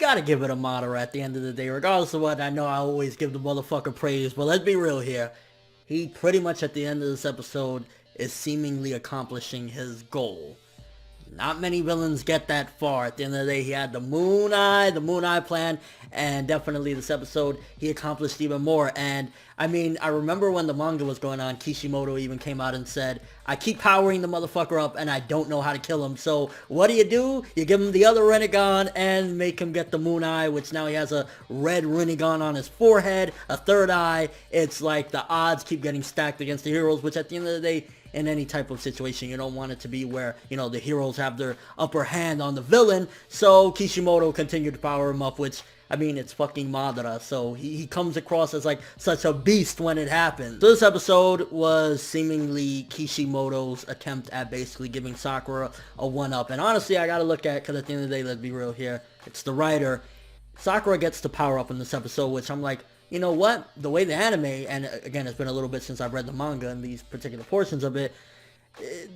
gotta give it a Madara at the end of the day, regardless of what. I know I always give the motherfucker praise, but let's be real here. He pretty much at the end of this episode is seemingly accomplishing his goal. Not many villains get that far. At the end of the day, he had the Moon Eye plan, and definitely this episode, he accomplished even more. And, I mean, I remember when the manga was going on, Kishimoto even came out and said, I keep powering the motherfucker up, and I don't know how to kill him. So, what do? You give him the other Rinnegan, and make him get the Moon Eye, which now he has a red Rinnegan on his forehead, a third eye. It's like the odds keep getting stacked against the heroes, which at the end of the day, in any type of situation, you don't want it to be where, you know, the heroes have their upper hand on the villain. So Kishimoto continued to power him up, which, I mean, it's fucking Madara, so he comes across as like such a beast when it happens. So this episode was seemingly Kishimoto's attempt at basically giving Sakura a one-up. And honestly, I gotta look at, because at the end of the day, let's be real here, it's the writer. Sakura gets to power up in this episode, which I'm like, you know what? The way the anime, and again, it's been a little bit since I've read the manga and these particular portions of it,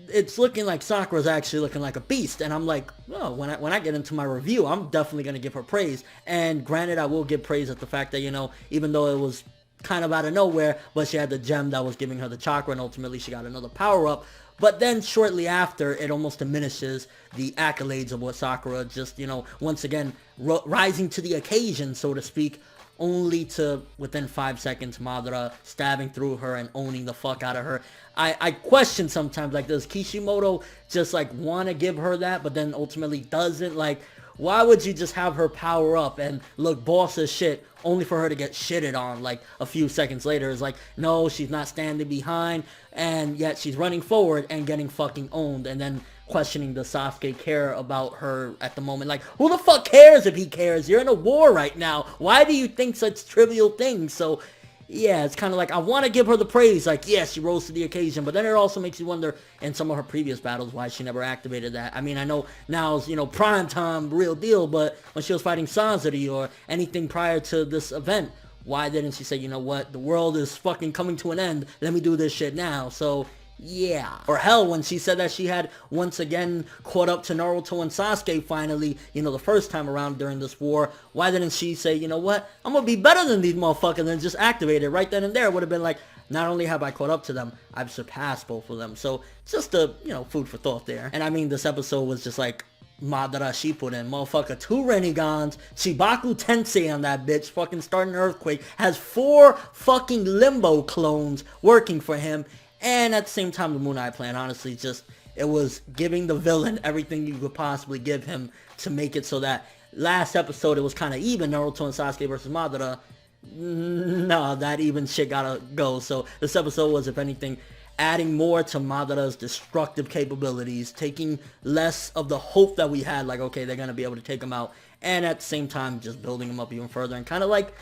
it's looking like Sakura's actually looking like a beast. And I'm like, oh, when I get into my review, I'm definitely going to give her praise. And granted, I will give praise at the fact that, you know, even though it was kind of out of nowhere, but she had the gem that was giving her the chakra, and ultimately she got another power-up. But then shortly after, it almost diminishes the accolades of what Sakura just, you know, once again, rising to the occasion, so to speak, only to, within 5 seconds, Madara stabbing through her and owning the fuck out of her. I question sometimes, like, does Kishimoto just, like, want to give her that, but then ultimately doesn't? Like, why would you just have her power up and look boss as shit, only for her to get shitted on, like, a few seconds later? It's like, no, she's not standing behind, and yet she's running forward and getting fucking owned, and then questioning does Sasuke care about her at the moment. Like, who the fuck cares if he cares? You're in a war right now. Why do you think such trivial things? So, yeah, it's kind of like, I want to give her the praise. Like, yes, she rose to the occasion. But then it also makes you wonder, in some of her previous battles, why she never activated that. I mean, I know now's, you know, prime time, real deal. But when she was fighting Sanzuri or anything prior to this event, why didn't she say, you know what, the world is fucking coming to an end. Let me do this shit now. So, yeah. Or hell, when she said that she had once again caught up to Naruto and Sasuke finally, you know, the first time around during this war, why didn't she say, you know what, I'm gonna be better than these motherfuckers, and just activate it right then and there? It would have been like, not only have I caught up to them, I've surpassed both of them. So, just a, you know, food for thought there. And I mean, this episode was just like, Madara Shippuden, motherfucker, 2 Renegans, Chibaku Tensei on that bitch, fucking starting an earthquake, has 4 fucking Limbo clones working for him. And at the same time, the Moon Eye plan, honestly, just, it was giving the villain everything you could possibly give him to make it so that last episode it was kind of even, Naruto and Sasuke versus Madara. No, that even shit gotta go. So this episode was, if anything, adding more to Madara's destructive capabilities, taking less of the hope that we had, like, okay, they're gonna be able to take him out, and at the same time, just building him up even further, and kind of like,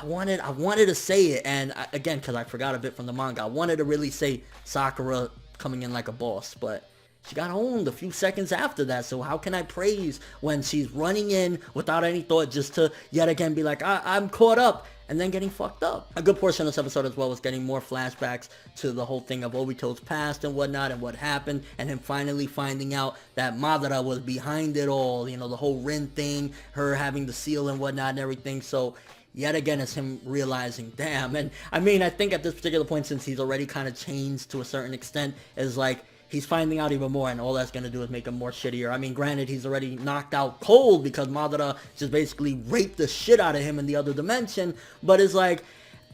I wanted to say it, and again, because I forgot a bit from the manga, I wanted to really say Sakura coming in like a boss, but she got owned a few seconds after that. So how can I praise when she's running in without any thought, just to yet again be like, I'm caught up, and then getting fucked up? A good portion of this episode as well was getting more flashbacks to the whole thing of Obito's past and whatnot, and what happened, and him finally finding out that Madara was behind it all, you know, the whole Rin thing, her having the seal and whatnot and everything. So yet again, it's him realizing, damn. And I mean, I think at this particular point, since he's already kind of changed to a certain extent, is like, he's finding out even more, and all that's going to do is make him more shittier. I mean, granted, he's already knocked out cold because Madara just basically raped the shit out of him in the other dimension, but it's like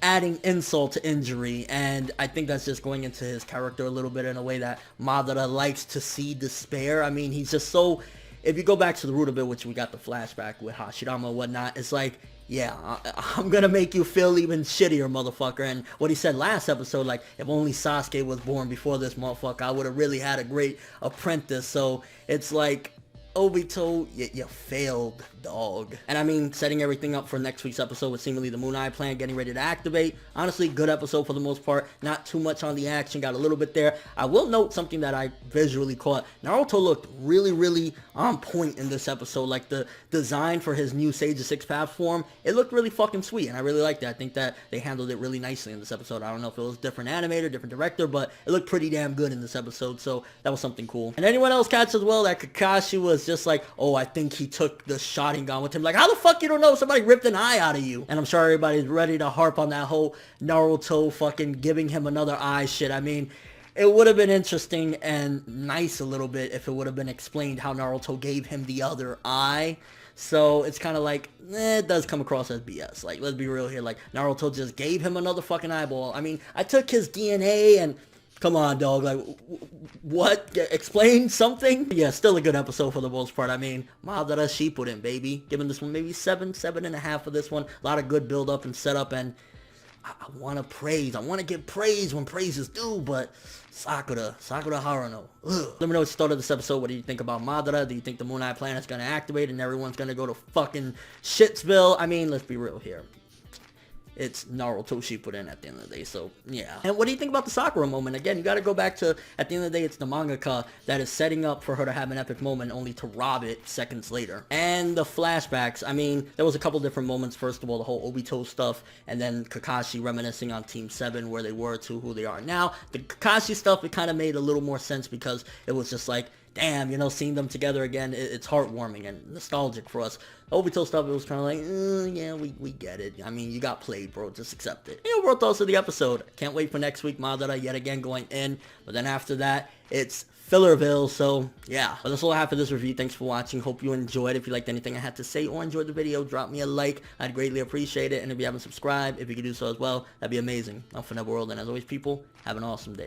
adding insult to injury, and I think that's just going into his character a little bit in a way that Madara likes to see despair. I mean, he's just so, if you go back to the root of it, which we got the flashback with Hashirama and whatnot, it's like, yeah, I'm gonna make you feel even shittier, motherfucker. And what he said last episode, like, if only Sasuke was born before this motherfucker, I would have really had a great apprentice. So it's like, Obito, you failed, dog. And I mean, setting everything up for next week's episode with seemingly the Moon Eye plan getting ready to activate. Honestly, good episode for the most part. Not too much on the action, got a little bit there. I will note something that I visually caught. Naruto looked really on point in this episode. Like, the design for his new Sage of Six Paths form, it looked really fucking sweet, and I really liked it. I think that they handled it really nicely in this episode. I don't know if it was different animator, different director, but it looked pretty damn good in this episode, so that was something cool. And anyone else catch as well that Kakashi was just like, oh, I think he took the Sharingan Sharingan with him. Like, how the fuck you don't know somebody ripped an eye out of you? And I'm sure everybody's ready to harp on that whole Naruto fucking giving him another eye shit. I mean, it would have been interesting and nice a little bit if it would have been explained how Naruto gave him the other eye. So it's kind of like, it does come across as BS. Like, let's be real here. Like, Naruto just gave him another fucking eyeball. I mean, I took his DNA and... Come on, dog. Like, what? Explain something? Yeah, still a good episode for the most part. I mean, Madara Shippuden, baby. Giving this one maybe 7.5 for this one. A lot of good build-up and setup, and I want to praise. I want to give praise when praise is due, but Sakura Haruno. Ugh. Let me know what you thought of this episode. What do you think about Madara? Do you think the Moon Eye Planet's going to activate and everyone's going to go to fucking Shitsville? I mean, let's be real here. It's Naruto Shippuden at the end of the day, so yeah. And what do you think about the Sakura moment? Again, you gotta go back to, at the end of the day, it's the mangaka that is setting up for her to have an epic moment only to rob it seconds later. And the flashbacks, I mean, there was a couple different moments. First of all, the whole Obito stuff, and then Kakashi reminiscing on Team 7, where they were to who they are now. The Kakashi stuff, it kind of made a little more sense because it was just like, damn, you know, seeing them together again, it's heartwarming and nostalgic for us. Obito stuff, it was kind of like, yeah, we get it. I mean, you got played, bro. Just accept it. You know, we're thoughts of the episode. Can't wait for next week. Madara yet again going in. But then after that, it's Fillerville. So, yeah. But that's all I have for this review. Thanks for watching. Hope you enjoyed. If you liked anything I had to say or enjoyed the video, drop me a like. I'd greatly appreciate it. And if you haven't subscribed, if you could do so as well, that'd be amazing. I'm ForneverWorld. And as always, people, have an awesome day.